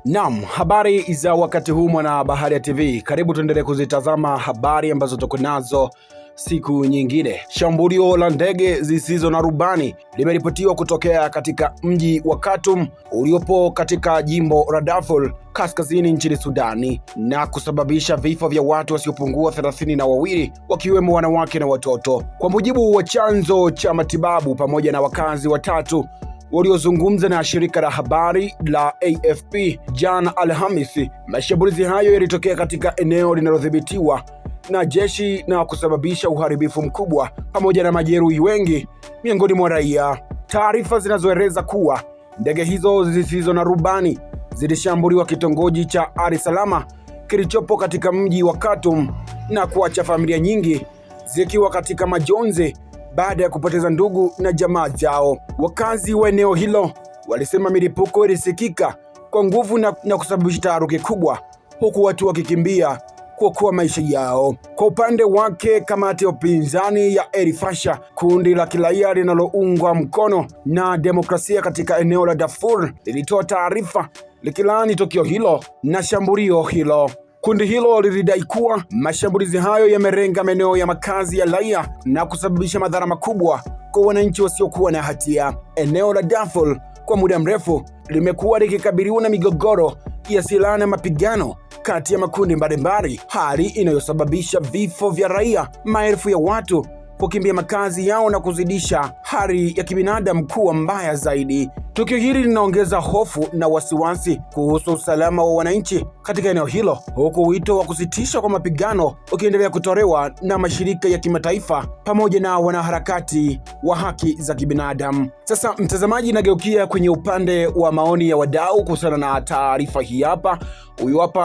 Naam, habari za wakati huu mwana Baharia TV. Karibu tuendelee kuzitazama habari ambazo tuko nazo siku nyingine. Shambulio la ndege zisizo na rubani limeripotiwa kutokea katika mji wa Khartoum uliopo katika jimbo la Darfur kaskazini nchini Sudani na kusababisha vifo vya watu wasiopungua 32 wakiwemo wanawake na watoto. Kwa mujibu wa chanzo cha matibabu pamoja na wakazi watatu waliozungumza na shirika la habari la AFP jana Alhamisi, mashambulizi hayo yalitokea katika eneo linalodhibitiwa na jeshi na kusababisha uharibifu mkubwa pamoja na majeruhi wengi miongoni mwa raia. Taarifa zinazoeleza kuwa ndege hizo zisizo na rubani zilishambuliwa kitongoji cha Al Salama kilichopo katika mji wa Khartoum na kuacha familia nyingi zikiwa katika majonzi baada ya kupoteza ndugu na jamaa zao. Wakazi wa eneo hilo walisema milipuko ilisikika kwa nguvu na kusababisha taharuki kubwa, huku watu wakikimbia kuokoa maisha yao. Kwa upande wake, kamati ya upinzani ya El Fasher, kundi la kiraia linaloungwa mkono na demokrasia katika eneo la Darfur, lilitoa taarifa likilaani tukio hilo na shambulio hilo. Kundi hilo lilidai kuwa mashambulizi hayo yamelenga maeneo ya makazi ya raia na kusababisha madhara makubwa kwa wananchi wasiokuwa na hatia. Eneo la Darfur kwa muda mrefu limekuwa likikabiliwa na migogoro ya silaha na mapigano kati ya makundi mbalimbali, hali inayosababisha vifo vya raia, maelfu ya watu kukimbia makazi yao na kuzidisha hali ya kibinadamu kuwa mbaya zaidi. Tukio hili linaongeza hofu na wasiwasi kuhusu usalama wa wananchi katika eneo hilo, huku wito wa kusitishwa kwa mapigano ukiendelea kutolewa na mashirika ya kimataifa pamoja na wanaharakati wa haki za kibinadamu. Sasa mtazamaji, nageukia kwenye upande wa maoni ya wadau kuhusiana na taarifa hii hapa. Huyu hapa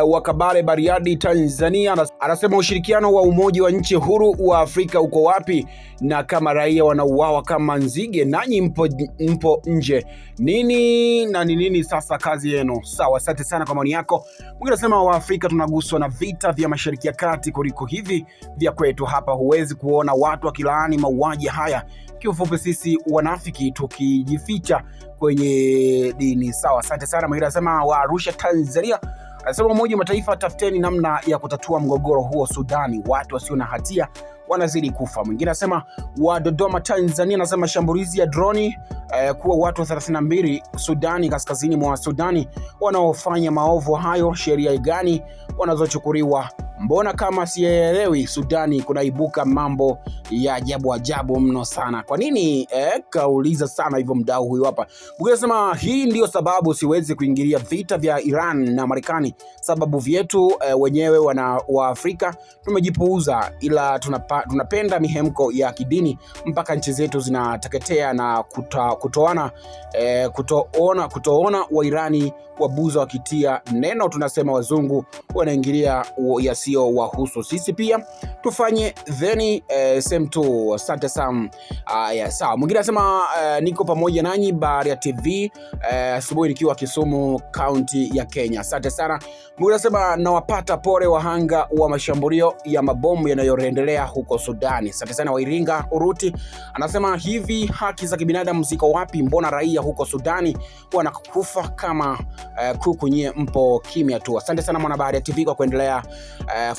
wa Kabale, Bariadi, Tanzania, anasema ushirikiano wa Umoja wa Nchi Huru wa Afrika uko wapi? Na kama raia wanauawa kama nzige, nanyi mpo nje, nini na nini sasa kazi yenu? Sawa, asante sana kwa maoni yako. Mwingine anasema wa Afrika tunaguswa na vita vya Mashariki ya Kati kuliko hivi vya kwetu hapa. Huwezi kuona watu wakilaani mauaji haya. Kiufupi sisi wanafiki tukijificha kwenye dini. Sawa, asante sana. Mwingine anasema wa Arusha, Tanzania, anasema Umoja wa Mataifa, tafuteni namna ya kutatua mgogoro huo Sudani, watu wasio na hatia wanazidi kufa. Mwingine anasema wa Dodoma, Tanzania, anasema shambulizi ya droni kuwa watu 32 Sudani, kaskazini mwa Sudani. Wanaofanya maovu hayo sheria gani wanazochukuliwa? Mbona kama sielewi, Sudani kunaibuka mambo ya ajabu mno sana. Kwa nini kauliza sana hivyo mdau huyu hapa. Ukisema hii ndio sababu siwezi kuingilia vita vya Iran na Marekani. Sababu vyetu wenyewe wa Afrika tumejipuuza, ila tunapenda mihemko ya kidini mpaka nchi zetu zinateketea na kutoona wa Irani wabuza wakitia neno, tunasema wazungu wanaingilia yasio wahusu. Sisi pia tufanye theni same tu. Asante sana. Sawa. Mwingine anasema niko pamoja nanyi Baharia TV asubuhi nikiwa Kisumu, kaunti ya Kenya. Asante sana. Mwingine anasema nawapata pole wahanga wa mashambulio ya mabomu yanayoendelea huko Sudani. Asante sana. Wairinga Uruti anasema hivi haki za kibinadamu ziko wapi? Mbona raia huko Sudani wanakufa kama kuku, nyie mpo kimya tu? Asante sana mwana Baharia TV kwa kuendelea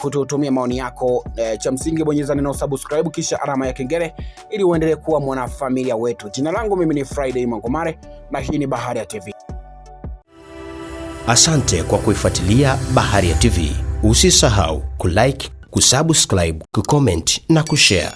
kututumia maoni yako. Cha msingi bonyeza neno subscribe kisha alama ya kengele ili uendelee kuwa mwana familia wetu. Jina langu mimi ni Friday Mangomare na hii ni Baharia TV. Asante kwa kuifuatilia Baharia TV. Usisahau kulike, kusubscribe, kucomment na kushare.